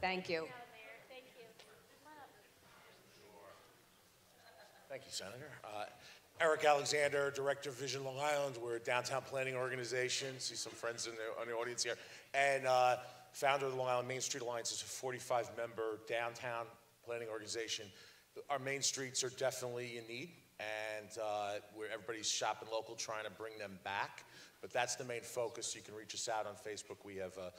Thank you. Thank you, Senator. Eric Alexander, Director of Vision Long Island. We're a downtown planning organization. See some friends in the audience here. And founder of the Long Island Main Street Alliance is a 45-member downtown planning organization. Our main streets are definitely in need, and where everybody's shopping local, trying to bring them back. But that's the main focus. You can reach us out on Facebook. We have a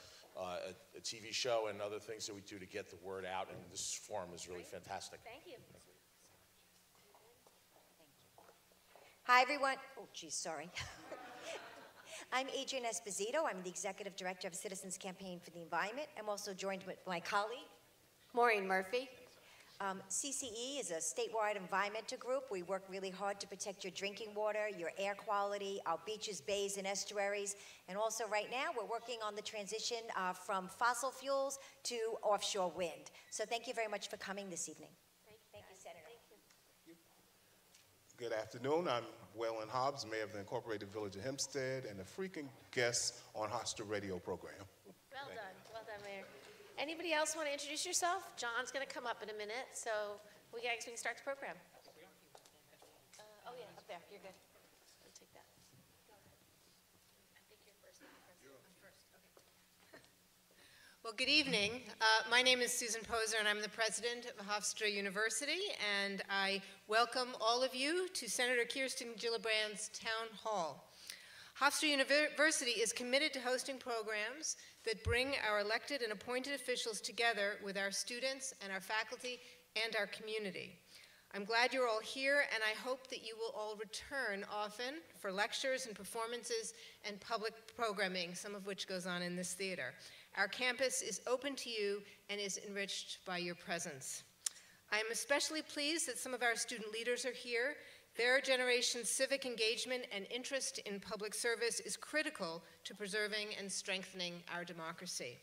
TV show and other things that we do to get the word out, and this forum is really fantastic. Thank you. Hi, everyone. Oh, geez, sorry. I'm Adrienne Esposito. I'm the Executive Director of Citizens Campaign for the Environment. I'm also joined with my colleague, Maureen Murphy. CCE is a statewide environmental group. We work really hard to protect your drinking water, your air quality, our beaches, bays, and estuaries. And also right now, we're working on the transition from fossil fuels to offshore wind. So thank you very much for coming this evening. Thank you, Senator. Thank you. Good afternoon. I'm Waylon Hobbs, Mayor of the Incorporated Village of Hempstead, and a frequent guest on Hofstra radio program. Well done, Mayor. Anybody else want to introduce yourself? John's going to come up in a minute, so we can start the program. Oh yeah, up there. You're good. I'll take that. I think you're first. I'm first. Okay. Well, good evening. My name is Susan Poser, and I'm the president of Hofstra University, and I welcome all of you to Senator Kirsten Gillibrand's Town Hall. Hofstra University is committed to hosting programs that bring our elected and appointed officials together with our students and our faculty and our community. I'm glad you're all here, and I hope that you will all return often for lectures and performances and public programming, some of which goes on in this theater. Our campus is open to you and is enriched by your presence. I am especially pleased that some of our student leaders are here. Their generation's civic engagement and interest in public service is critical to preserving and strengthening our democracy.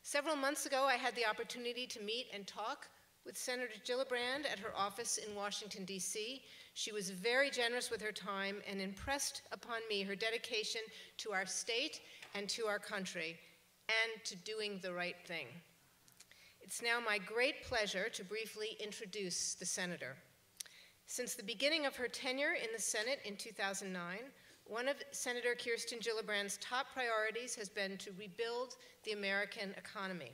Several months ago, I had the opportunity to meet and talk with Senator Gillibrand at her office in Washington, D.C. She was very generous with her time and impressed upon me her dedication to our state and to our country, and to doing the right thing. It's now my great pleasure to briefly introduce the Senator. Since the beginning of her tenure in the Senate in 2009, one of Senator Kirsten Gillibrand's top priorities has been to rebuild the American economy.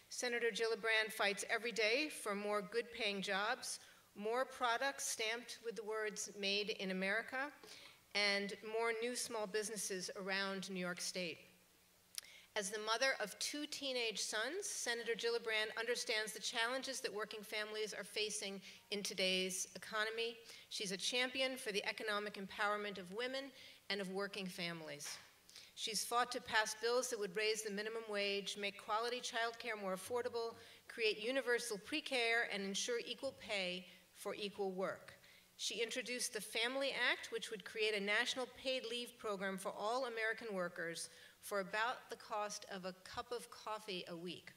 Senator Gillibrand fights every day for more good-paying jobs, more products stamped with the words "Made in America," and more new small businesses around New York State. As the mother of 2 teenage sons, Senator Gillibrand understands the challenges that working families are facing in today's economy. She's a champion for the economic empowerment of women and of working families. She's fought to pass bills that would raise the minimum wage, make quality child care more affordable, create universal pre-care, and ensure equal pay for equal work. She introduced the Family Act, which would create a national paid leave program for all American workers for about the cost of a cup of coffee a week.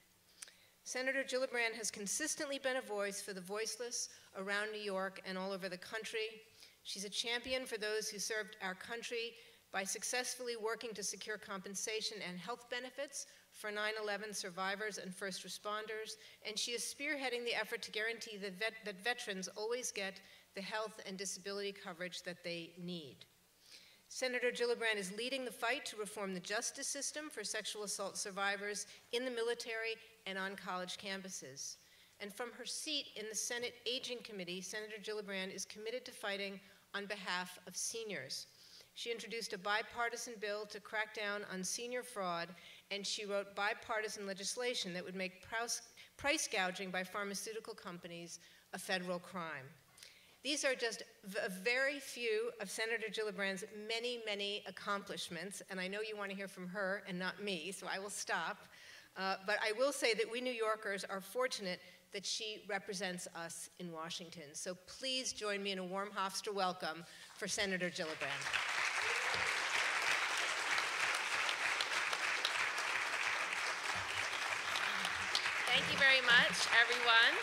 Senator Gillibrand has consistently been a voice for the voiceless around New York and all over the country. She's a champion for those who served our country by successfully working to secure compensation and health benefits for 9/11 survivors and first responders, and she is spearheading the effort to guarantee that veterans always get the health and disability coverage that they need. Senator Gillibrand is leading the fight to reform the justice system for sexual assault survivors in the military and on college campuses. And from her seat in the Senate Aging Committee, Senator Gillibrand is committed to fighting on behalf of seniors. She introduced a bipartisan bill to crack down on senior fraud, and she wrote bipartisan legislation that would make price gouging by pharmaceutical companies a federal crime. These are just a very few of Senator Gillibrand's many, many accomplishments, and I know you want to hear from her and not me, so I will stop. But I will say that we New Yorkers are fortunate that she represents us in Washington. So please join me in a warm Hofstra welcome for Senator Gillibrand. Thank you very much, everyone.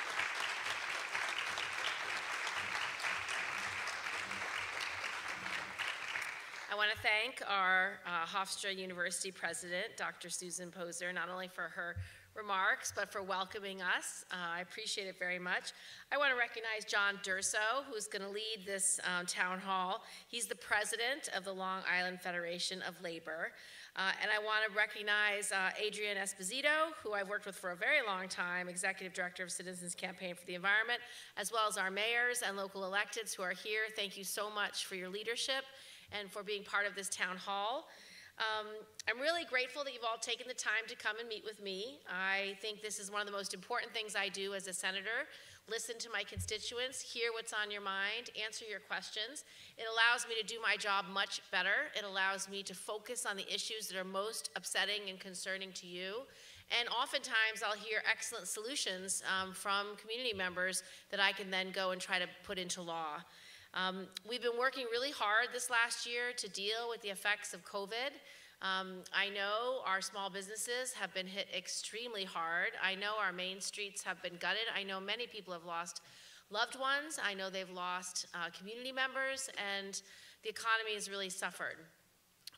I want to thank our Hofstra University president, Dr. Susan Poser, not only for her remarks, but for welcoming us. I appreciate it very much. I want to recognize John Durso, who's going to lead this town hall. He's the president of the Long Island Federation of Labor. And I want to recognize Adrienne Esposito, who I've worked with for a very long time, Executive Director of Citizens Campaign for the Environment, as well as our mayors and local electeds who are here. Thank you so much for your leadership and for being part of this town hall. I'm really grateful that you've all taken the time to come and meet with me. I think this is one of the most important things I do as a senator. Listen to my constituents, hear what's on your mind, answer your questions. It allows me to do my job much better. It allows me to focus on the issues that are most upsetting and concerning to you. And oftentimes I'll hear excellent solutions from community members that I can then go and try to put into law. We've been working really hard this last year to deal with the effects of COVID. I know our small businesses have been hit extremely hard. I know our main streets have been gutted. I know many people have lost loved ones. I know they've lost community members, and the economy has really suffered.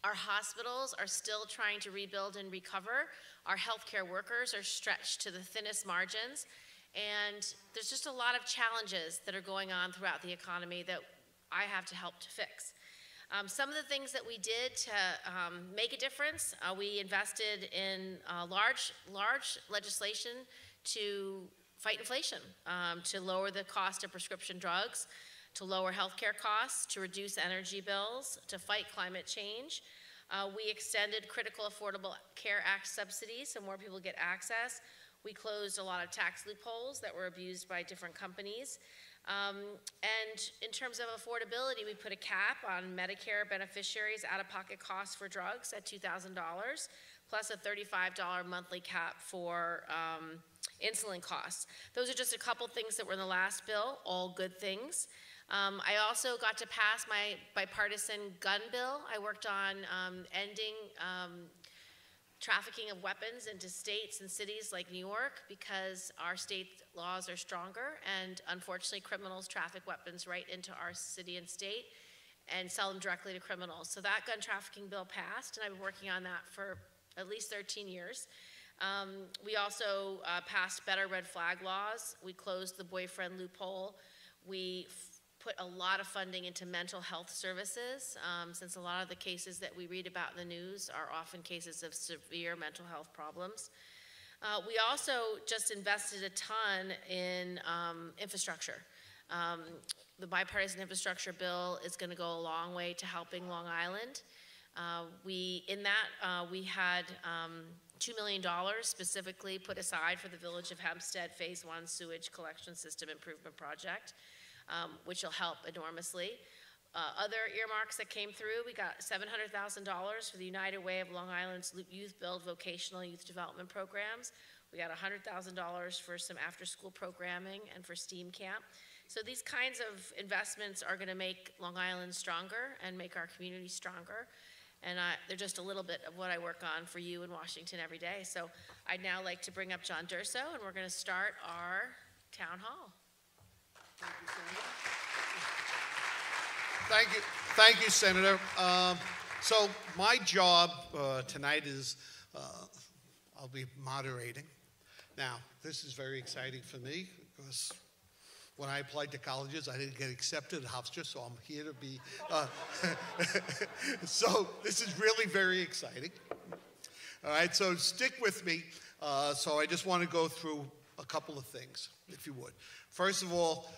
Our hospitals are still trying to rebuild and recover. Our healthcare workers are stretched to the thinnest margins. And there's just a lot of challenges that are going on throughout the economy that I have to help to fix. Some of the things that we did to make a difference, we invested in large legislation to fight inflation, to lower the cost of prescription drugs, to lower healthcare costs, to reduce energy bills, to fight climate change. We extended Critical Affordable Care Act subsidies so more people get access. We closed a lot of tax loopholes that were abused by different companies. And in terms of affordability, we put a cap on Medicare beneficiaries' out-of-pocket costs for drugs at $2,000, plus a $35 monthly cap for insulin costs. Those are just a couple things that were in the last bill, all good things. I also got to pass my bipartisan gun bill. I worked on ending trafficking of weapons into states and cities like New York because our state laws are stronger, and unfortunately criminals traffic weapons right into our city and state and sell them directly to criminals. So that gun trafficking bill passed, and I've been working on that for at least 13 years. We also passed better red flag laws. We closed the boyfriend loophole. We put a lot of funding into mental health services, since a lot of the cases that we read about in the news are often cases of severe mental health problems. We also just invested a ton in infrastructure. The bipartisan infrastructure bill is going to go a long way to helping Long Island. We had $2 million specifically put aside for the Village of Hempstead Phase 1 Sewage Collection System Improvement Project, which will help enormously. Other earmarks that came through, we got $700,000 for the United Way of Long Island's Youth Build vocational youth development programs. We got $100,000 for some after-school programming and for STEAM camp. So these kinds of investments are going to make Long Island stronger and make our community stronger. And they're just a little bit of what I work on for you in Washington every day. So I'd now like to bring up John Durso, and we're going to start our town hall. Thank you, Senator. So my job tonight is I'll be moderating. Now, this is very exciting for me because when I applied to colleges, I didn't get accepted at Hofstra, so I'm here to be. So this is really very exciting. All right, so stick with me. So I just want to go through a couple of things, if you would. First of all,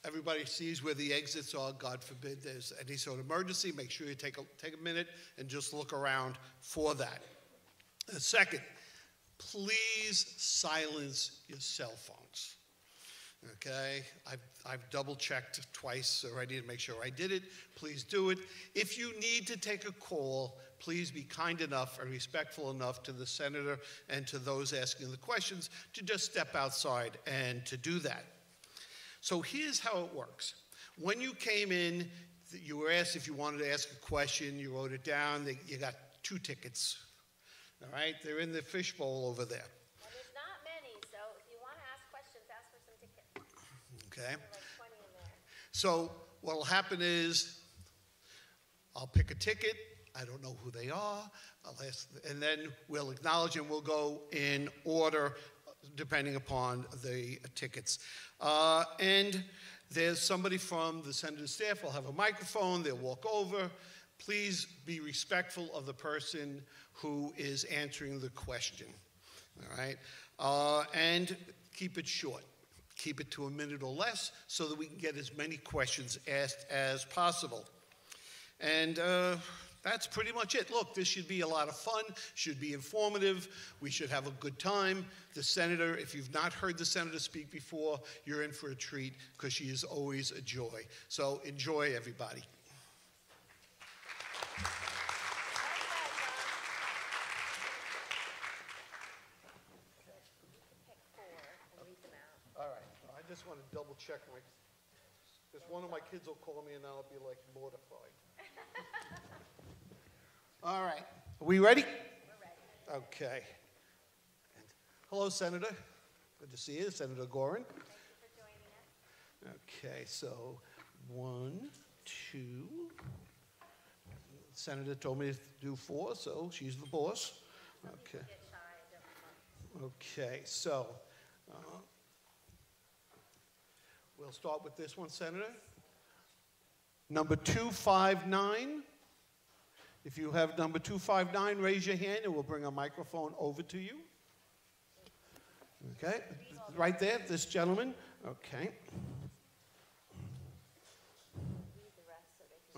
everybody sees where the exits are. God forbid there's any sort of emergency. Make sure you take a minute and just look around for that. Second, please silence your cell phones. Okay, I've double-checked twice already to make sure I did it. Please do it. If you need to take a call, please be kind enough and respectful enough to the senator and to those asking the questions to just step outside and to do that. So here's how it works. When you came in, you were asked if you wanted to ask a question. You wrote it down. You got 2 tickets. All right, they're in the fishbowl over there. And there's not many, so if you want to ask questions, ask for some tickets. Okay. There are like 20 in there. So what will happen is I'll pick a ticket. I don't know who they are. And then we'll acknowledge and we'll go in order depending upon the tickets. And there's somebody from the senator's staff will have a microphone. They'll walk over. Please be respectful of the person who is answering the question. All right? And keep it short. Keep it to a minute or less so that we can get as many questions asked as possible. And that's pretty much it. Look, this should be a lot of fun, should be informative. We should have a good time. The senator, if you've not heard the senator speak before, you're in for a treat because she is always a joy. So enjoy, everybody. All right, I just want to double check because one of my kids will call me and I'll be like mortified. All right, are we ready? We're ready. Okay. Hello, Senator. Good to see you, Senator Gorin. Thank you for joining us. Okay, so 1, 2. Senator told me to do 4, so she's the boss. Okay. Okay, so we'll start with this one, Senator. Number 259. If you have number 259, raise your hand and we'll bring a microphone over to you. Okay, right there, this gentleman. Okay.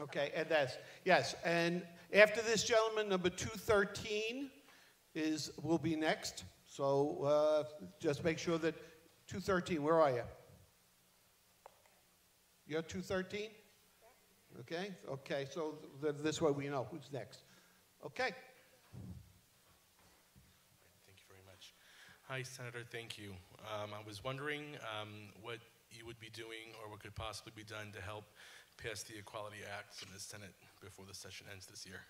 Okay, and that's, yes, and after this gentleman, number 213 will be next. So just make sure that 213, where are you? You're 213? Okay, okay, so this way we know who's next. Okay. Thank you very much. Hi, Senator, thank you. I was wondering what you would be doing or what could possibly be done to help pass the Equality Act in the Senate before the session ends this year.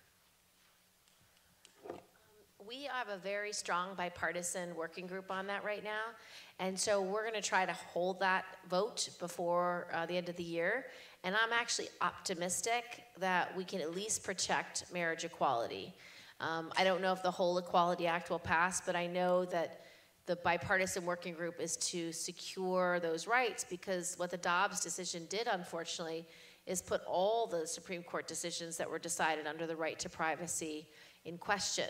We have a very strong bipartisan working group on that right now, and so we're going to try to hold that vote before the end of the year, and I'm actually optimistic that we can at least protect marriage equality. I don't know if the whole Equality Act will pass, but I know that the bipartisan working group is to secure those rights, because what the Dobbs decision did, unfortunately, is put all the Supreme Court decisions that were decided under the right to privacy in question.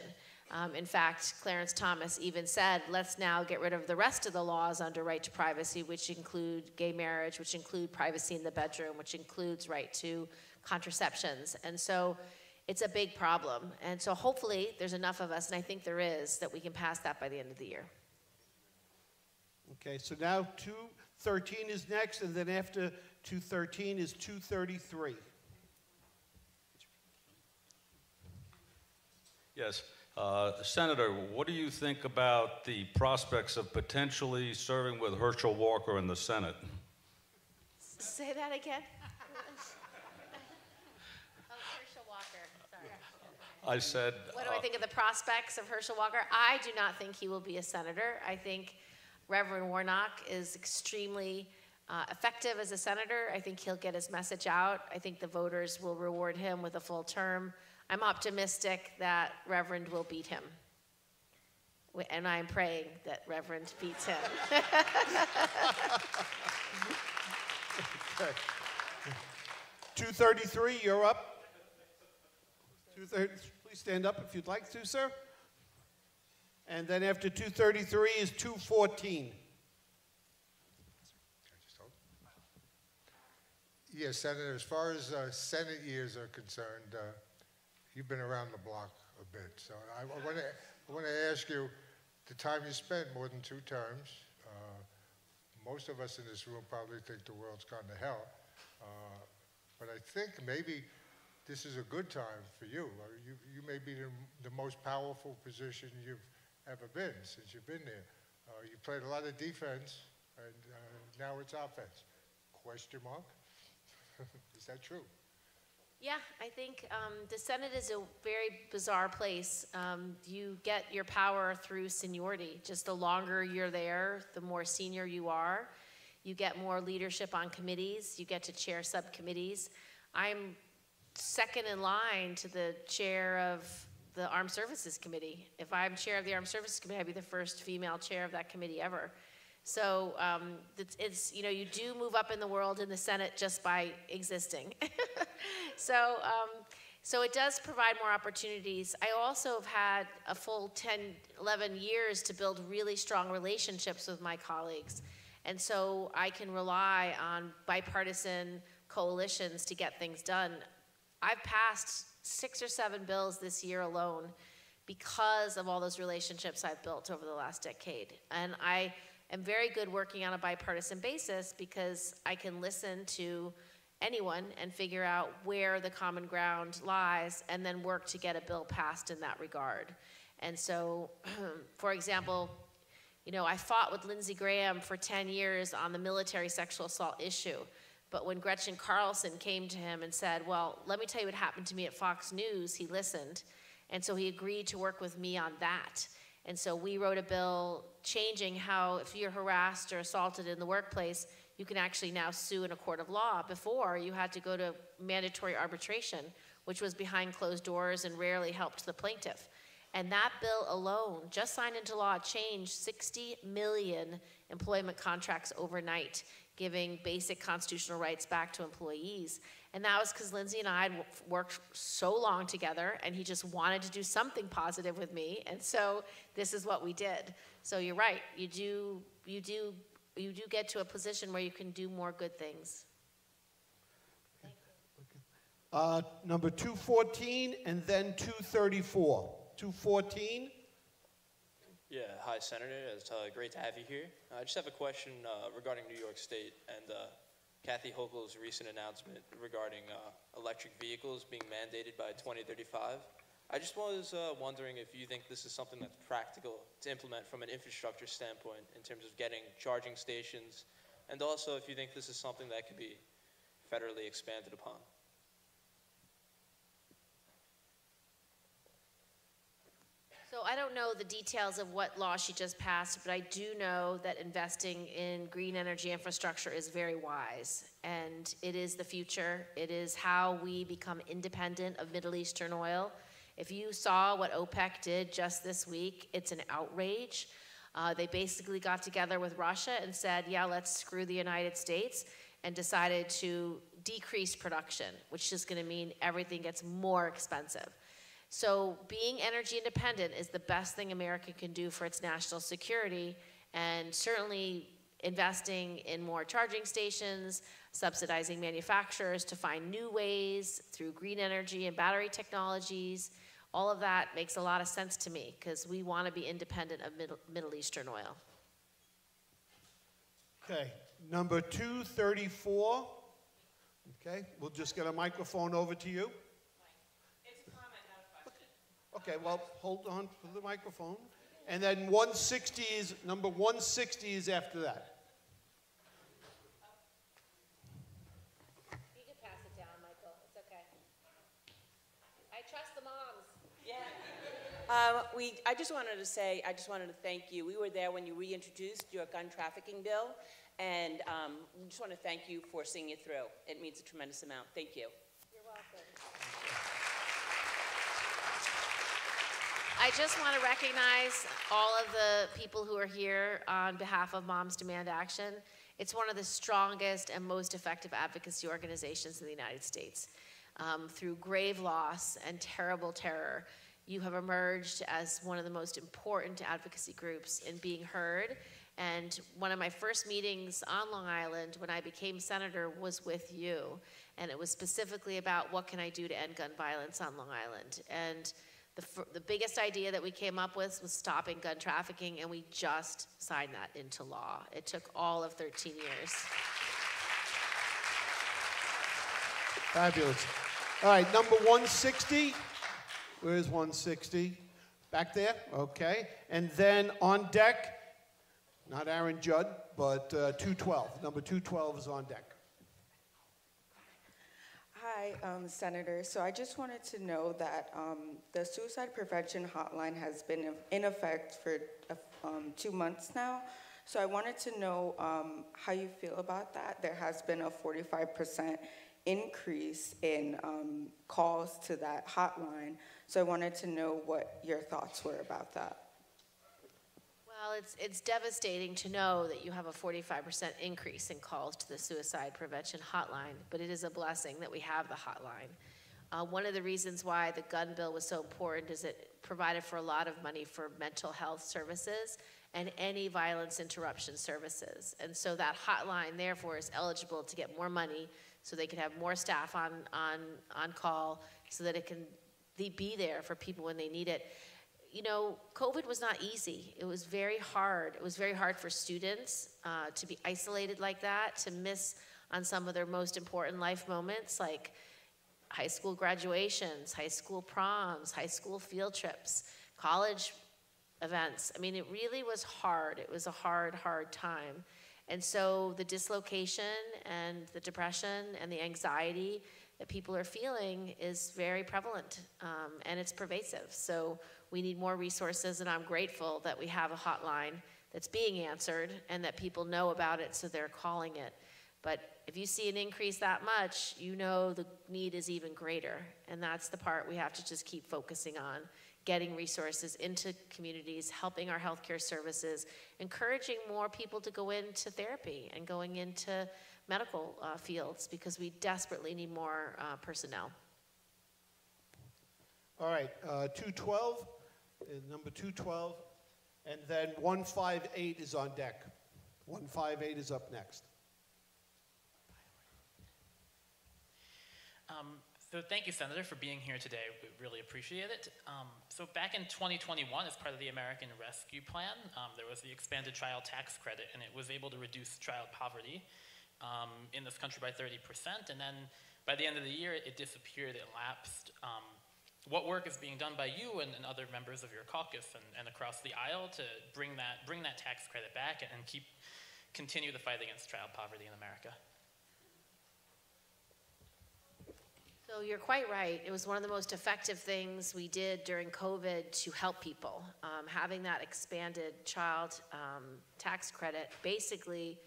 In fact, Clarence Thomas even said, let's now get rid of the rest of the laws under right to privacy, which include gay marriage, which include privacy in the bedroom, which includes right to contraceptions. And so it's a big problem. And so hopefully there's enough of us, and I think there is, that we can pass that by the end of the year. Okay, so now 213 is next, and then after 213 is 233. Yes. Senator, what do you think about the prospects of potentially serving with Herschel Walker in the Senate? Say that again. Oh, Herschel Walker, sorry. I said... What do I think of the prospects of Herschel Walker? I do not think he will be a senator. I think Reverend Warnock is extremely effective as a senator. I think he'll get his message out. I think the voters will reward him with a full term. I'm optimistic that Reverend will beat him. And I'm praying that Reverend beats him. Okay. 233, you're up. 230, please stand up if you'd like to, sir. And then after 233 is 214. Yes, Senator, as far as Senate years are concerned, you've been around the block a bit. So I want to ask you, the time you spent, more than 2 terms, most of us in this room probably think the world's gone to hell. But I think maybe this is a good time for you. You may be the most powerful position you've ever been since you've been there. You played a lot of defense, and now it's offense. Question mark? Is that true? Yeah, I think the Senate is a very bizarre place. You get your power through seniority. Just the longer you're there, the more senior you are. You get more leadership on committees. You get to chair subcommittees. I'm second in line to the chair of the Armed Services Committee. If I'm chair of the Armed Services Committee, I'd be the first female chair of that committee ever. So it's, you know, you do move up in the world in the Senate just by existing. So it does provide more opportunities. I also have had a full 10, 11 years to build really strong relationships with my colleagues. And so I can rely on bipartisan coalitions to get things done. I've passed 6 or 7 bills this year alone because of all those relationships I've built over the last decade. And I am very good working on a bipartisan basis because I can listen to anyone and figure out where the common ground lies and then work to get a bill passed in that regard. And so, for example, you know, I fought with Lindsey Graham for 10 years on the military sexual assault issue. But when Gretchen Carlson came to him and said, well, let me tell you what happened to me at Fox News, he listened. And so he agreed to work with me on that. And so we wrote a bill changing how if you're harassed or assaulted in the workplace, you can actually now sue in a court of law. Before, you had to go to mandatory arbitration, which was behind closed doors and rarely helped the plaintiff. And that bill alone, just signed into law, changed 60 million employment contracts overnight, giving basic constitutional rights back to employees. And that was because Lindsey and I had worked so long together, and he just wanted to do something positive with me. And so this is what we did. So you're right, you do get to a position where you can do more good things. Number 214 and then 234. 214. Yeah, hi, Senator. It's great to have you here. I just have a question regarding New York State and Kathy Hochul's recent announcement regarding electric vehicles being mandated by 2035. I just was wondering if you think this is something that's practical to implement from an infrastructure standpoint in terms of getting charging stations, and also if you think this is something that could be federally expanded upon. So I don't know the details of what law she just passed, but I do know that investing in green energy infrastructure is very wise, and it is the future. It is how we become independent of Middle Eastern oil. If you saw what OPEC did just this week, it's an outrage. They basically got together with Russia and said, yeah, let's screw the United States, and decided to decrease production, which is going to mean everything gets more expensive. So being energy independent is the best thing America can do for its national security, and certainly investing in more charging stations, subsidizing manufacturers to find new ways through green energy and battery technologies, all of that makes a lot of sense to me because we want to be independent of Middle Eastern oil. Okay, number 234. Okay, we'll just get a microphone over to you. Okay, well, hold on for the microphone. And then 160 is, number 160 is after that. You can pass it down, Michael. It's okay. I trust the moms. Yeah. I just wanted to thank you. We were there when you reintroduced your gun trafficking bill, and we just want to thank you for seeing it through. It means a tremendous amount. Thank you. You're welcome. I just want to recognize all of the people who are here on behalf of Moms Demand Action. It's one of the strongest and most effective advocacy organizations in the United States. Through grave loss and terrible terror, you have emerged as one of the most important advocacy groups in being heard. And one of my first meetings on Long Island when I became senator was with you. And it was specifically about what can I do to end gun violence on Long Island. And the biggest idea that we came up with was stopping gun trafficking, and we just signed that into law. It took all of 13 years. Fabulous. All right, number 160. Where's 160? Back there? Okay. And then on deck, not Aaron Judd, but 212. Number 212 is on deck. Hi, Senator. So I just wanted to know that the suicide prevention hotline has been in effect for 2 months now. So I wanted to know how you feel about that. There has been a 45% increase in calls to that hotline. So I wanted to know what your thoughts were about that. Well, it's devastating to know that you have a 45% increase in calls to the suicide prevention hotline, but it is a blessing that we have the hotline. One of the reasons why the gun bill was so important is it provided for a lot of money for mental health services and any violence interruption services. And so that hotline, therefore, is eligible to get more money so they can have more staff on call so that it can be there for people when they need it. You know, COVID was not easy. It was very hard. It was very hard for students to be isolated like that, to miss on some of their most important life moments, like high school graduations, high school proms, high school field trips, college events. I mean, it really was hard. It was a hard, hard time. And so the dislocation and the depression and the anxiety that people are feeling is very prevalent, and it's pervasive. So we need more resources, and I'm grateful that we have a hotline that's being answered and that people know about it, so they're calling it. But if you see an increase that much, you know the need is even greater, and that's the part we have to just keep focusing on, getting resources into communities, helping our healthcare services, encouraging more people to go into therapy and going into medical fields, because we desperately need more personnel. All right, 212, number 212, and then 158 is on deck. 158 is up next. So thank you, Senator, for being here today. We really appreciate it. So back in 2021, as part of the American Rescue Plan, there was the expanded child tax credit, and it was able to reduce child poverty in this country by 30%. And then by the end of the year, it disappeared, it lapsed. What work is being done by you and other members of your caucus and across the aisle to bring that tax credit back and continue the fight against child poverty in America? So you're quite right. It was one of the most effective things we did during COVID to help people. Having that expanded child tax credit basically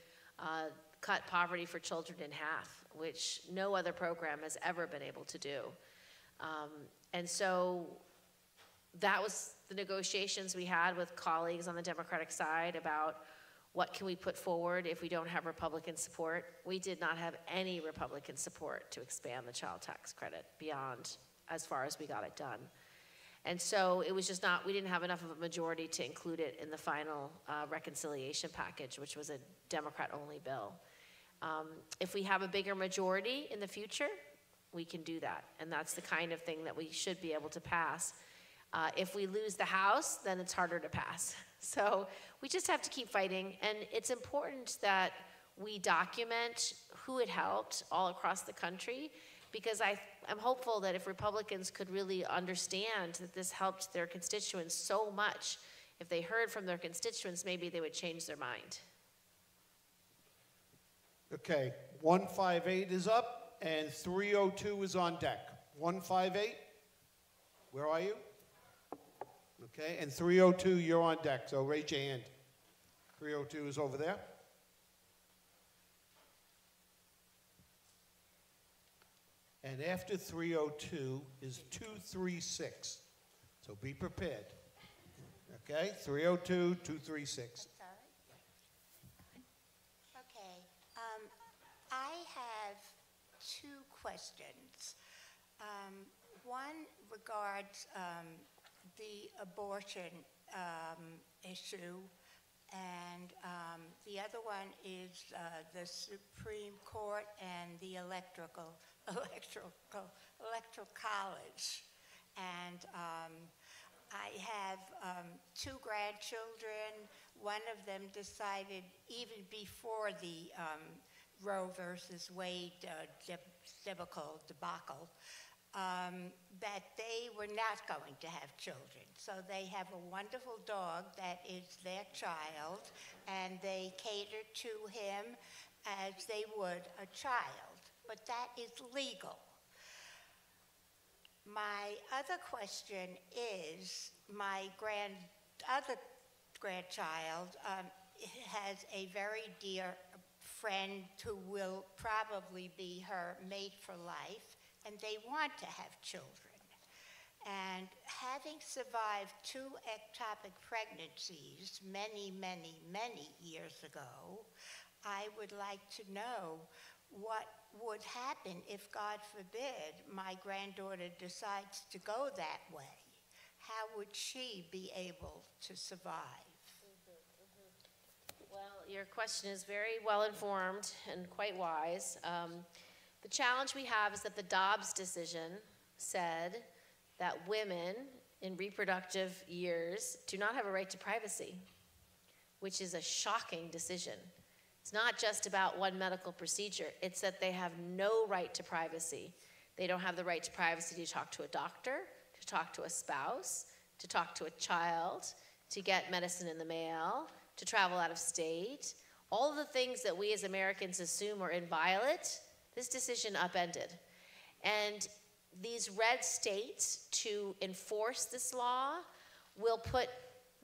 cut poverty for children in half, which no other program has ever been able to do. And so that was the negotiations we had with colleagues on the Democratic side about what can we put forward if we don't have Republican support. We did not have any Republican support to expand the child tax credit beyond as far as we got it done. And so it was just not, we didn't have enough of a majority to include it in the final reconciliation package, which was a Democrat-only bill. If we have a bigger majority in the future, we can do that. And that's the kind of thing that we should be able to pass. If we lose the House, then it's harder to pass. So we just have to keep fighting. And it's important that we document who it helped all across the country, because I'm hopeful that if Republicans could really understand that this helped their constituents so much, if they heard from their constituents, maybe they would change their mind. Okay, 158 is up, and 302 is on deck. 158, where are you? Okay, and 302, you're on deck, so raise your hand. 302 is over there. And after 302 is 236, so be prepared. Okay, 302, 236. Okay, I have two questions. One regards the abortion issue, and the other one is the Supreme Court and the electoral college. And I have two grandchildren. One of them decided even before the Roe versus Wade debacle, that they were not going to have children. So they have a wonderful dog that is their child, and they cater to him as they would a child. But that is legal. My other question is, my other grandchild has a very dear friend who will probably be her mate for life, and they want to have children. And having survived 2 ectopic pregnancies many, many, many years ago, I would like to know what would happen if, God forbid, my granddaughter decides to go that way. How would she be able to survive? Well, your question is very well informed and quite wise. The challenge we have is that the Dobbs decision said that women in reproductive years do not have a right to privacy, which is a shocking decision. It's not just about one medical procedure. It's that they have no right to privacy. They don't have the right to privacy to talk to a doctor, to talk to a spouse, to talk to a child, to get medicine in the mail, to travel out of state. All of the things that we as Americans assume are inviolate, this decision upended. And these red states, to enforce this law, will put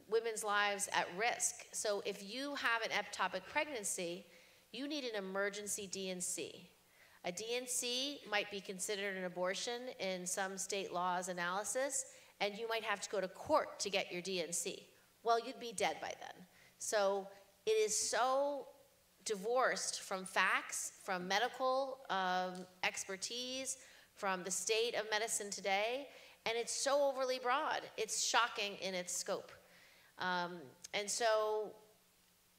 women's lives at risk. So if you have an ectopic pregnancy, you need an emergency D&C. A D&C might be considered an abortion in some state laws analysis, and you might have to go to court to get your D&C. Well, you'd be dead by then. So it is so divorced from facts, from medical expertise, from the state of medicine today, and it's so overly broad. It's shocking in its scope. And so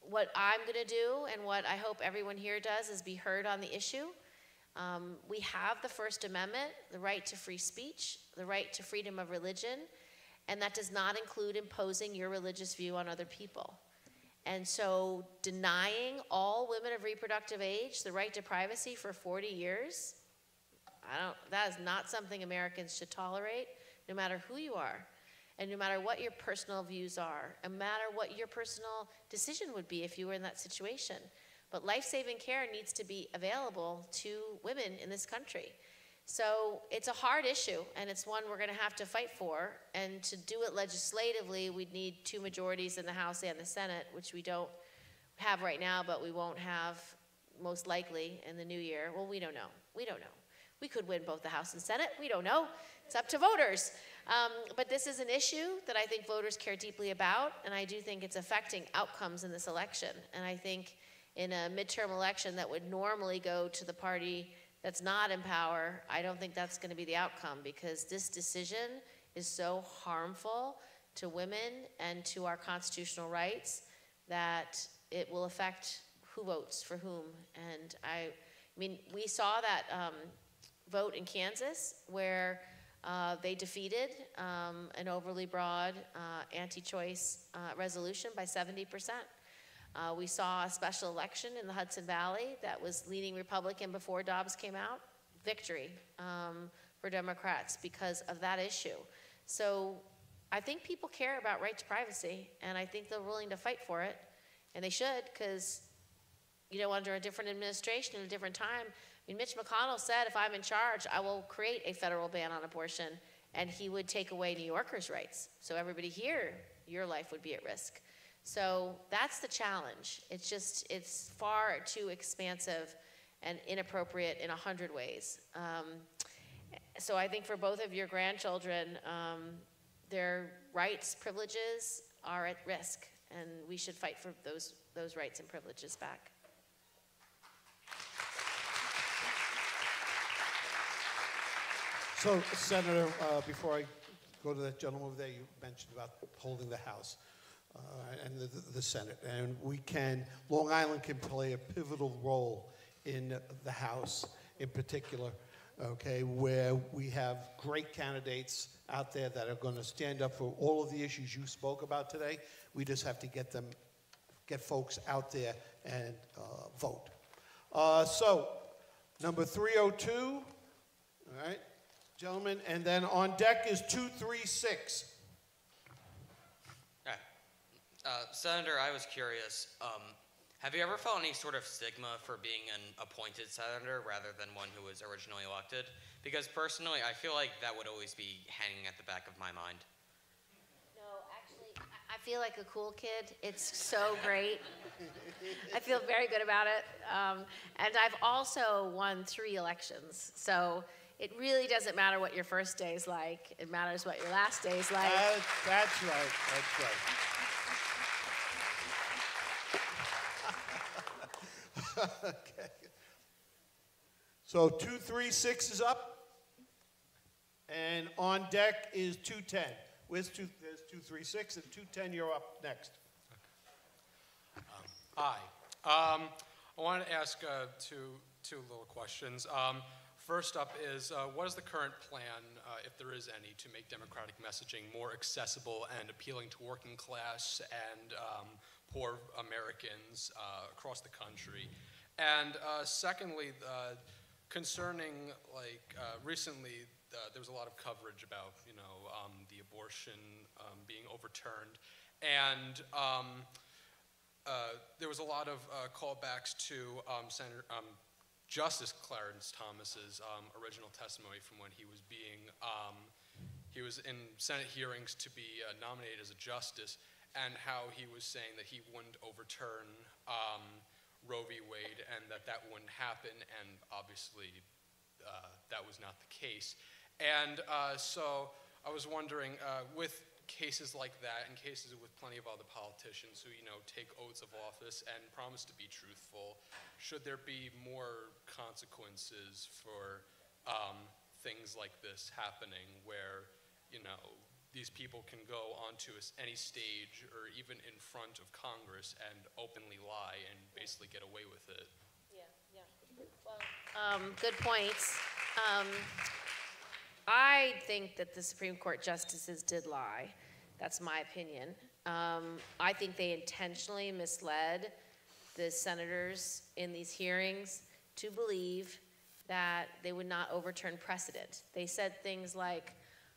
what I'm going to do, and what I hope everyone here does, is be heard on the issue. We have the First Amendment, the right to free speech, the right to freedom of religion, and that does not include imposing your religious view on other people. And so denying all women of reproductive age the right to privacy for 40 years, that is not something Americans should tolerate, no matter who you are, and no matter what your personal views are, no matter what your personal decision would be if you were in that situation. But life-saving care needs to be available to women in this country. So it's a hard issue, and it's one we're going to have to fight for. And to do it legislatively, we'd need 2 majorities in the House and the Senate, which we don't have right now, but we won't have most likely in the new year. Well, we don't know. We don't know. We could win both the House and Senate. We don't know. It's up to voters. But this is an issue that I think voters care deeply about, and I do think it's affecting outcomes in this election. And I think in a midterm election that would normally go to the party that's not in power, I don't think that's going to be the outcome, because this decision is so harmful to women and to our constitutional rights that it will affect who votes for whom. And I mean, we saw that vote in Kansas where they defeated an overly broad anti-choice resolution by 70%. We saw a special election in the Hudson Valley that was leaning Republican before Dobbs came out. Victory for Democrats because of that issue. So I think people care about right to privacy, and I think they're willing to fight for it, and they should, because under a different administration at a different time. I mean, Mitch McConnell said, if I'm in charge, I will create a federal ban on abortion, and he would take away New Yorkers' rights. So everybody here, your life would be at risk. So that's the challenge. It's far too expansive and inappropriate in 100 ways. So I think for both of your grandchildren, their rights, privileges are at risk, and we should fight for those rights and privileges back. So, Senator, before I go to that gentleman over there, you mentioned about holding the House and the Senate. And Long Island can play a pivotal role in the House in particular, okay, where we have great candidates out there that are going to stand up for all of the issues you spoke about today. We just have to get folks out there and vote. So, number 302, all right. Gentlemen, and then on deck is 236. Senator, I was curious, have you ever felt any sort of stigma for being an appointed senator rather than one who was originally elected? Because personally, I feel like that would always be hanging at the back of my mind. No, actually, I feel like a cool kid. It's so great. I feel very good about it. And I've also won 3 elections. So it really doesn't matter what your first day is like. It matters what your last day is like. That's right. That's right. Okay. So 236 is up. And on deck is 210. There's 236 and 210, you're up next. Hi. I wanted to ask two little questions. First up is, what is the current plan, if there is any, to make democratic messaging more accessible and appealing to working class and poor Americans across the country? And secondly, concerning, recently, there was a lot of coverage about, the abortion being overturned, and there was a lot of callbacks to Justice Clarence Thomas's original testimony from when he was he was in Senate hearings to be nominated as a justice, and how he was saying that he wouldn't overturn Roe v. Wade and that wouldn't happen, and obviously that was not the case. And so I was wondering, with cases like that and cases with plenty of other politicians who, take oaths of office and promise to be truthful, should there be more consequences for things like this happening where, these people can go onto any stage or even in front of Congress and openly lie and basically get away with it? Yeah. Well, good points. I think that the Supreme Court justices did lie. That's my opinion. I think they intentionally misled the senators in these hearings to believe that they would not overturn precedent. They said things like,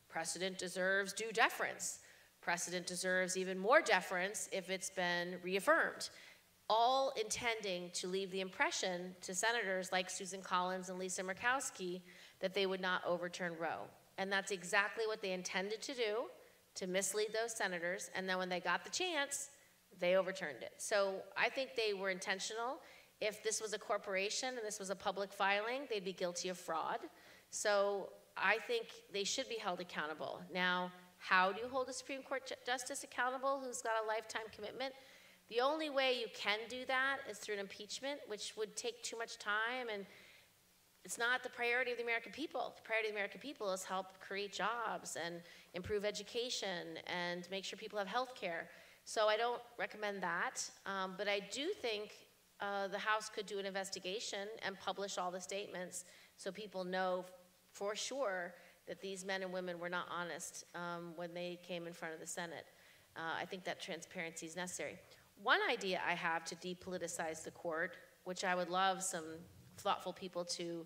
precedent deserves due deference. Precedent deserves even more deference if it's been reaffirmed. All intending to leave the impression to senators like Susan Collins and Lisa Murkowski that they would not overturn Roe. And that's exactly what they intended to do, to mislead those senators, and then when they got the chance, they overturned it. So I think they were intentional. If this was a corporation and this was a public filing, they'd be guilty of fraud. So I think they should be held accountable. Now, how do you hold a Supreme Court justice accountable who's got a lifetime commitment? The only way you can do that is through an impeachment, which would take too much time, and it's not the priority of the American people. The priority of the American people is help create jobs and improve education and make sure people have health care. So I don't recommend that, but I do think the House could do an investigation and publish all the statements so people know for sure that these men and women were not honest when they came in front of the Senate. I think that transparency is necessary. One idea I have to depoliticize the court, which I would love some thoughtful people to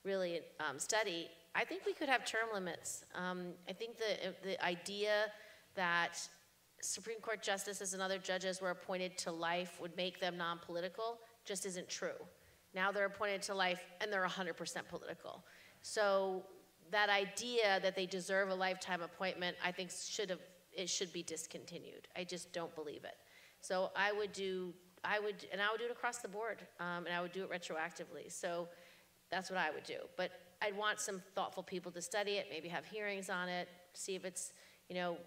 really study, I think we could have term limits. I think the idea that Supreme Court justices and other judges were appointed to life would make them non-political just isn't true. Now they're appointed to life and they're 100% political. So that idea that they deserve a lifetime appointment, I think it should be discontinued. I just don't believe it. So I would do it across the board, and I would do it retroactively. So that's what I would do. But I'd want some thoughtful people to study it, maybe have hearings on it, see if it's,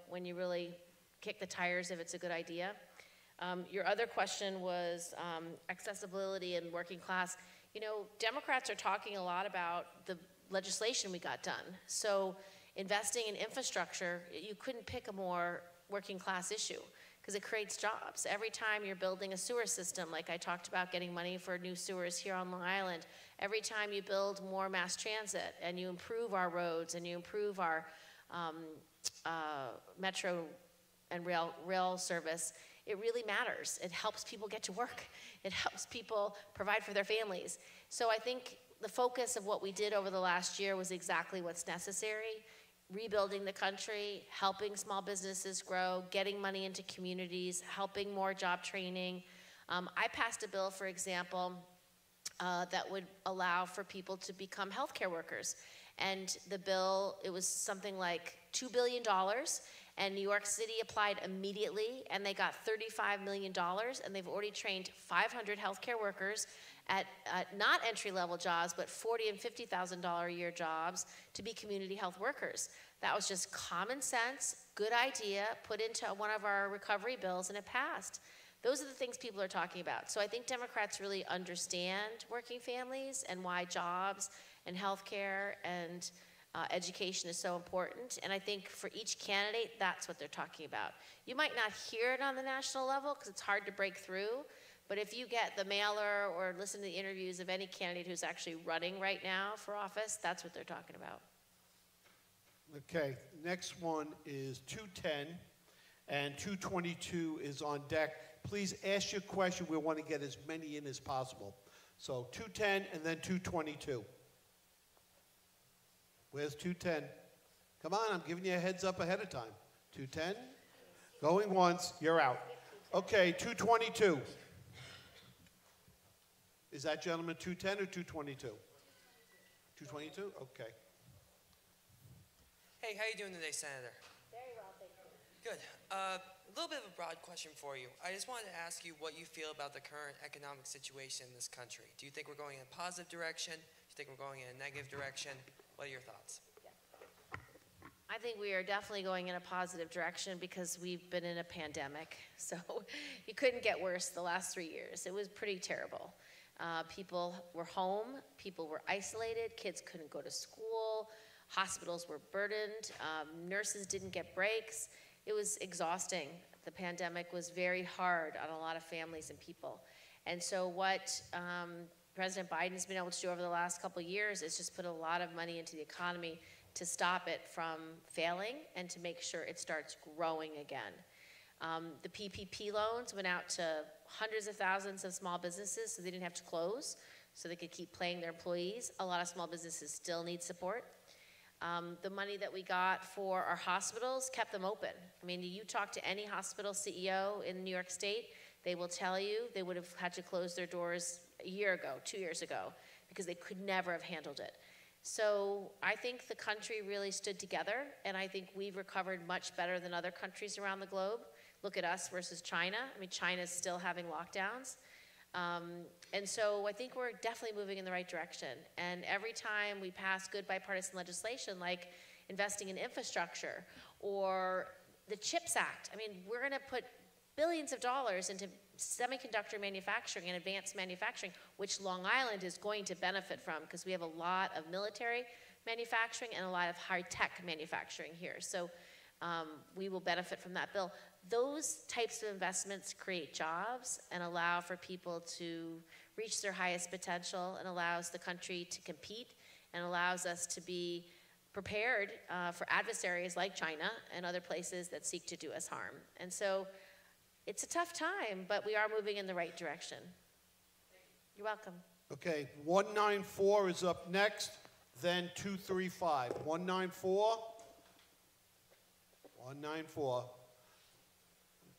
when you really kick the tires, if it's a good idea. Your other question was accessibility and working class. Democrats are talking a lot about the legislation we got done. So investing in infrastructure, you couldn't pick a more working class issue, because it creates jobs. Every time you're building a sewer system, like I talked about getting money for new sewers here on Long Island, every time you build more mass transit and you improve our roads and you improve our metro and rail service, it really matters. It helps people get to work. It helps people provide for their families. So I think the focus of what we did over the last year was exactly what's necessary. Rebuilding the country, helping small businesses grow, getting money into communities, helping more job training. I passed a bill, for example, that would allow for people to become healthcare workers. And the bill, it was something like $2 billion, And New York City applied immediately, and they got $35 million, and they've already trained 500 healthcare workers at not entry-level jobs, but $40,000 and $50,000 a year jobs to be community health workers. That was just common sense, good idea, put into one of our recovery bills, and it passed. Those are the things people are talking about. So I think Democrats really understand working families and why jobs and healthcare and education is so important, and I think for each candidate, that's what they're talking about. You might not hear it on the national level because it's hard to break through, but if you get the mailer or listen to the interviews of any candidate who's actually running right now for office, that's what they're talking about. Okay, next one is 210, and 222 is on deck. Please ask your question. We want to get as many in as possible. So 210 and then 222. Where's 210? Come on, I'm giving you a heads up ahead of time. 210? Going once, you're out. Okay, 222. Is that gentleman 210 or 222? 222? Okay. Hey, how you doing today, Senator? Very well, thank you. Good. A little bit of a broad question for you. I just wanted to ask you what you feel about the current economic situation in this country. Do you think we're going in a positive direction? Do you think we're going in a negative direction? What are your thoughts? I think we are definitely going in a positive direction because we've been in a pandemic. So it couldn't get worse the last 3 years. It was pretty terrible. People were home, people were isolated, kids couldn't go to school, hospitals were burdened, nurses didn't get breaks. It was exhausting. The pandemic was very hard on a lot of families and people. And so what President Biden's been able to do over the last couple of years is just put a lot of money into the economy to stop it from failing and to make sure it starts growing again. The PPP loans went out to hundreds of thousands of small businesses so they didn't have to close, so they could keep paying their employees. A lot of small businesses still need support. The money that we got for our hospitals kept them open. I mean, you talk to any hospital CEO in New York State, they will tell you they would have had to close their doors a year ago, 2 years ago, because they could never have handled it. So I think the country really stood together, and I think we've recovered much better than other countries around the globe. Look at us versus China. I mean, China's still having lockdowns. And so I think we're definitely moving in the right direction. And every time we pass good bipartisan legislation like investing in infrastructure or the CHIPS Act, I mean, we're going to put billions of dollars into semiconductor manufacturing and advanced manufacturing, which Long Island is going to benefit from because we have a lot of military manufacturing and a lot of high-tech manufacturing here. So we will benefit from that bill. Those types of investments create jobs and allow for people to reach their highest potential and allows the country to compete and allows us to be prepared for adversaries like China and other places that seek to do us harm. And so it's a tough time, but we are moving in the right direction. You're welcome. Okay, 194 is up next, then 235. 194. 194.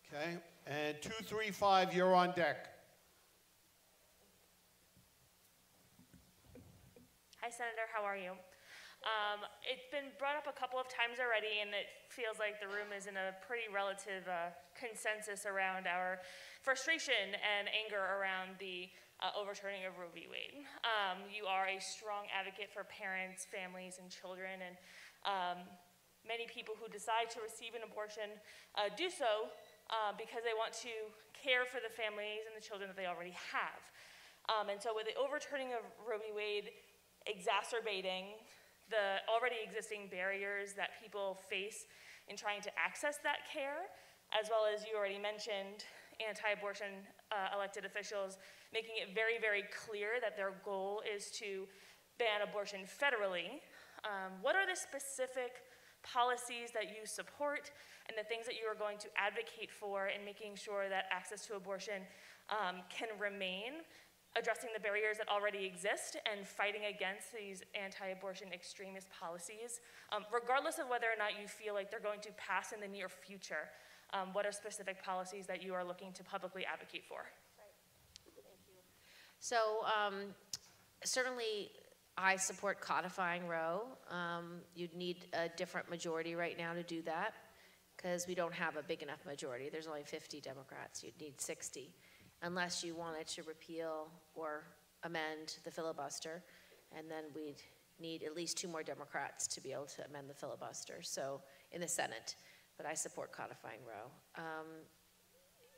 Okay, and 235, you're on deck. Hi, Senator, how are you? It's been brought up a couple of times already, and it feels like the room is in a pretty relative consensus around our frustration and anger around the overturning of Roe v. Wade. You are a strong advocate for parents, families, and children, and many people who decide to receive an abortion do so because they want to care for the families and the children that they already have. And so with the overturning of Roe v. Wade exacerbating the already existing barriers that people face in trying to access that care, as well as you already mentioned, anti-abortion elected officials making it very, very clear that their goal is to ban abortion federally. What are the specific policies that you support and the things that you are going to advocate for in making sure that access to abortion can remain, addressing the barriers that already exist and fighting against these anti-abortion extremist policies, regardless of whether or not you feel like they're going to pass in the near future? What are specific policies that you are looking to publicly advocate for? Thank you. So certainly I support codifying Roe. You'd need a different majority right now to do that. because we don't have a big enough majority. There's only 50 Democrats. You'd need 60, unless you wanted to repeal or amend the filibuster, and then we'd need at least 2 more Democrats to be able to amend the filibuster, so in the Senate. But I support codifying Roe.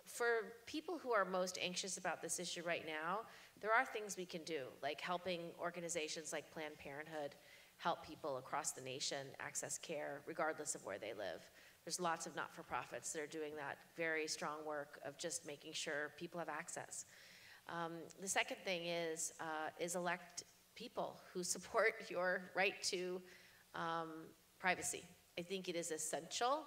For people who are most anxious about this issue right now, there are things we can do, like helping organizations like Planned Parenthood help people across the nation access care regardless of where they live. There's lots of not-for-profits that are doing that very strong work of just making sure people have access. The second thing is elect people who support your right to privacy. I think it is essential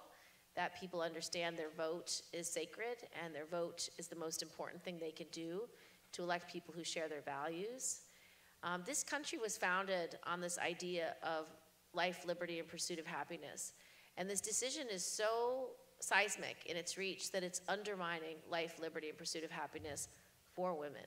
that people understand their vote is sacred and their vote is the most important thing they can do to elect people who share their values. This country was founded on this idea of life, liberty, and pursuit of happiness. And this decision is so seismic in its reach that it's undermining life, liberty, and pursuit of happiness for women.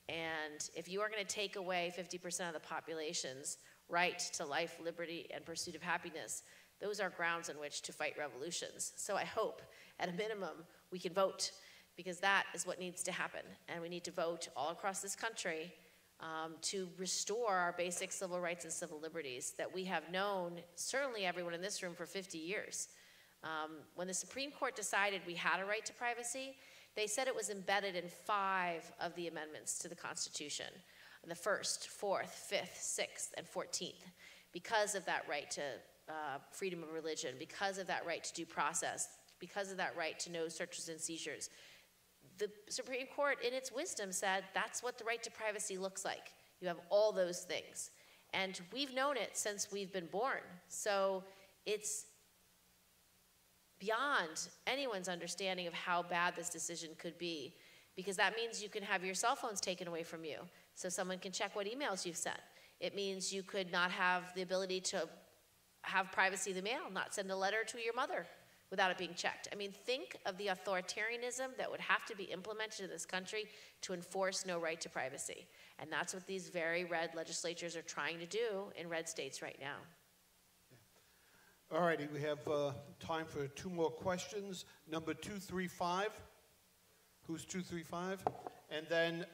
And if you are going to take away 50% of the population's right to life, liberty, and pursuit of happiness, those are grounds in which to fight revolutions. So I hope, at a minimum, we can vote, because that is what needs to happen. And we need to vote all across this country to restore our basic civil rights and civil liberties that we have known, certainly everyone in this room, for 50 years. When the Supreme Court decided we had a right to privacy, they said it was embedded in 5 of the amendments to the Constitution, the 1st, 4th, 5th, 6th, and 14th, because of that right to freedom of religion, because of that right to due process, because of that right to no searches and seizures. The Supreme Court, in its wisdom, said that's what the right to privacy looks like. You have all those things. And we've known it since we've been born. So it's beyond anyone's understanding of how bad this decision could be, because that means you can have your cell phones taken away from you so someone can check what emails you've sent. It means you could not have the ability to have privacy of the mail, not send a letter to your mother without it being checked. I mean, think of the authoritarianism that would have to be implemented in this country to enforce no right to privacy. And that's what these very red legislatures are trying to do in red states right now. All righty, we have time for 2 more questions. Number 235. Who's 235? And then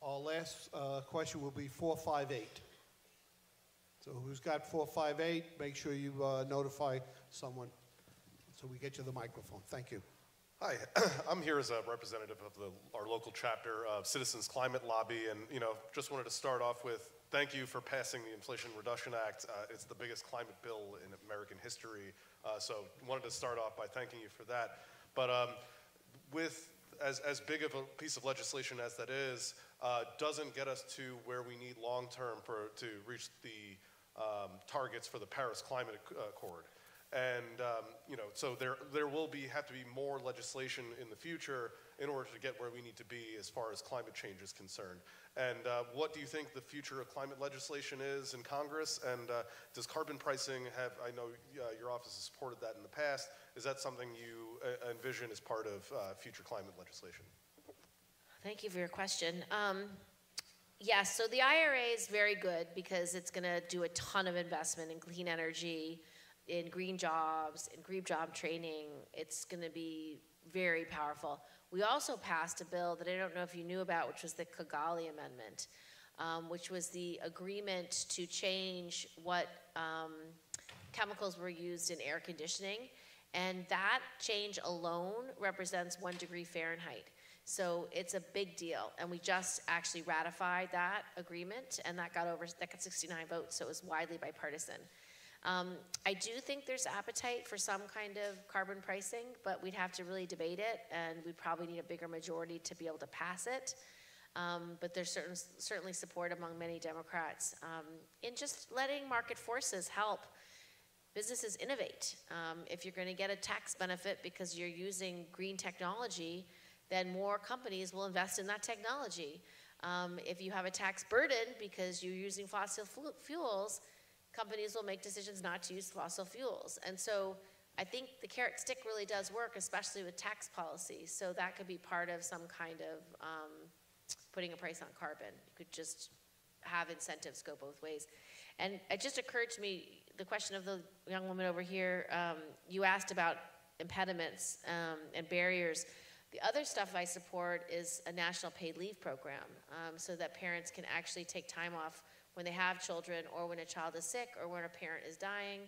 our last question will be 458. So who's got 458? Make sure you notify someone so we get you the microphone. Thank you. Hi, I'm here as a representative of our local chapter of Citizens Climate Lobby, and just wanted to start off with thank you for passing the Inflation Reduction Act. It's the biggest climate bill in American history, so wanted to start off by thanking you for that. But with as big of a piece of legislation as that is, doesn't get us to where we need long term to reach the targets for the Paris Climate Accord. And so there will have to be more legislation in the future in order to get where we need to be as far as climate change is concerned. And what do you think the future of climate legislation is in Congress? And does carbon pricing I know your office has supported that in the past, is that something you envision as part of future climate legislation? Thank you for your question. Yes, so the IRA is very good because it's going to do a ton of investment in clean energy, in green jobs, in green job training. It's going to be very powerful. We also passed a bill that I don't know if you knew about, which was the Kigali Amendment, which was the agreement to change what chemicals were used in air conditioning. And that change alone represents 1 degree Fahrenheit. So it's a big deal. And we just actually ratified that agreement, and that got 69 votes, so it was widely bipartisan. I do think there's appetite for some kind of carbon pricing, but we'd have to really debate it, and we'd probably need a bigger majority to be able to pass it. But there's certainly support among many Democrats in just letting market forces help businesses innovate. If you're going to get a tax benefit because you're using green technology, then more companies will invest in that technology. If you have a tax burden because you're using fossil fuels, companies will make decisions not to use fossil fuels. And so I think the carrot stick really does work, especially with tax policy. So that could be part of some kind of putting a price on carbon. You could just have incentives go both ways. And it just occurred to me, the question of the young woman over here, you asked about impediments and barriers. The other stuff I support is a national paid leave program, so that parents can actually take time off when they have children, or when a child is sick, or when a parent is dying.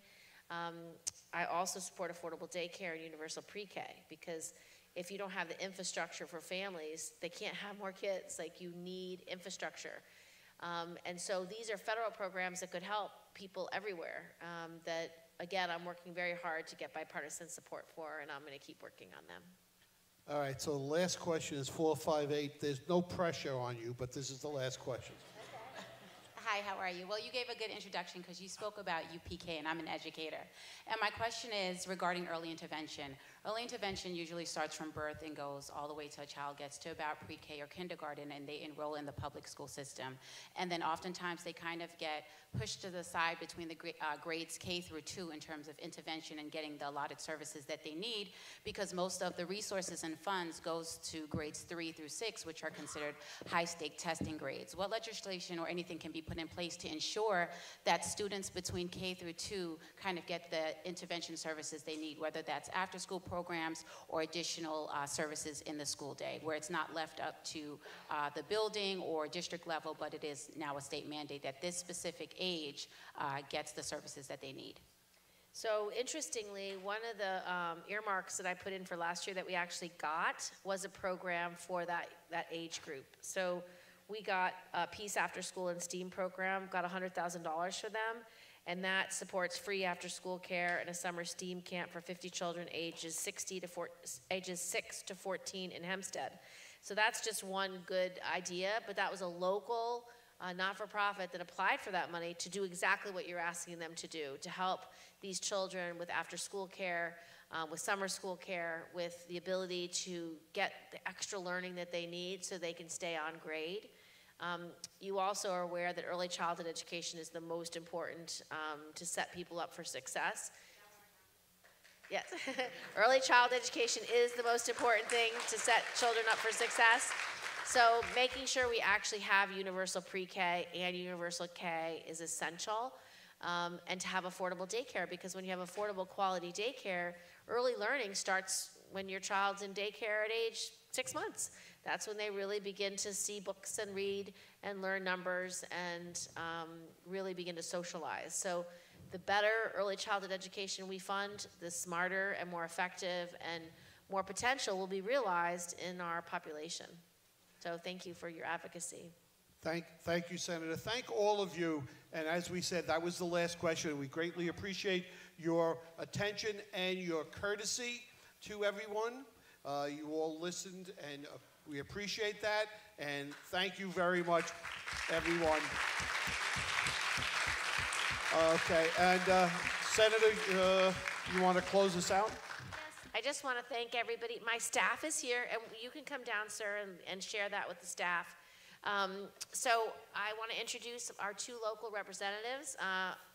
I also support affordable daycare and universal pre-K, because if you don't have the infrastructure for families, they can't have more kids. Like, you need infrastructure. And so these are federal programs that could help people everywhere, that, again, I'm working very hard to get bipartisan support for, and I'm going to keep working on them. All right, so the last question is 458. There's no pressure on you, but this is the last question. Hi, how are you? Well, you gave a good introduction because you spoke about UPK, and I'm an educator. And my question is regarding early intervention. Early intervention usually starts from birth and goes all the way till a child gets to about pre-K or kindergarten, and they enroll in the public school system. And then oftentimes they kind of get pushed to the side between the grades K through 2 in terms of intervention and getting the allotted services that they need, because most of the resources and funds goes to grades 3 through 6, which are considered high-stake testing grades. What legislation or anything can be put in place to ensure that students between K through 2 kind of get the intervention services they need, whether that's after-school programs or additional services in the school day, where it's not left up to the building or district level, but it is now a state mandate that this specific age gets the services that they need. So interestingly, one of the earmarks that I put in for last year that we actually got was a program for that age group. So we got a Peace After School and STEAM program, got $100,000 for them, and that supports free after-school care and a summer STEAM camp for 50 children ages 6 to 14 in Hempstead. So that's just one good idea, but that was a local not-for-profit that applied for that money to do exactly what you're asking them to do, to help these children with after-school care, with summer school care, with the ability to get the extra learning that they need so they can stay on grade. You also are aware that early childhood education is the most important to set people up for success. Yes, early childhood education is the most important thing to set children up for success. So making sure we actually have universal pre-K and universal K is essential, and to have affordable daycare, because when you have affordable quality daycare, early learning starts when your child's in daycare at age 6 months. That's when they really begin to see books and read and learn numbers and really begin to socialize. So the better early childhood education we fund, the smarter and more effective and more potential will be realized in our population. So thank you for your advocacy. Thank you, Senator. Thank all of you. And as we said, that was the last question. We greatly appreciate your attention and your courtesy to everyone. You all listened, and we appreciate that. And thank you very much, everyone. Okay, and Senator, you want to close us out? I just want to thank everybody. My staff is here, and you can come down, sir, and share that with the staff. So I want to introduce our 2 local representatives.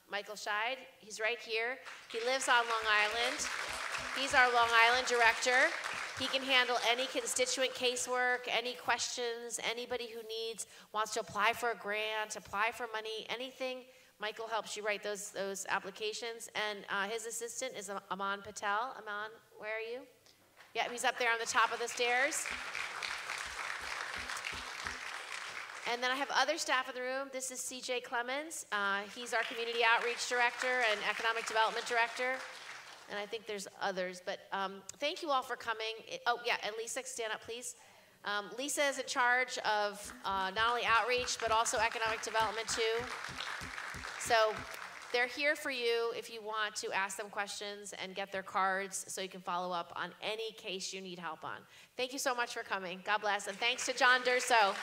Michael Scheid, he's right here. He lives on Long Island. He's our Long Island director. He can handle any constituent casework, any questions, anybody who wants to apply for a grant, apply for money, anything. Michael helps you write those applications. And his assistant is Aman Patel. Aman, where are you? Yeah, he's up there on the top of the stairs. And then I have other staff in the room. This is CJ Clemens. He's our community outreach director and economic development director. And I think there's others, but thank you all for coming. Oh yeah, and Lisa, stand up please. Lisa is in charge of not only outreach, but also economic development too. So they're here for you if you want to ask them questions and get their cards so you can follow up on any case you need help on. Thank you so much for coming. God bless, and thanks to John Durso.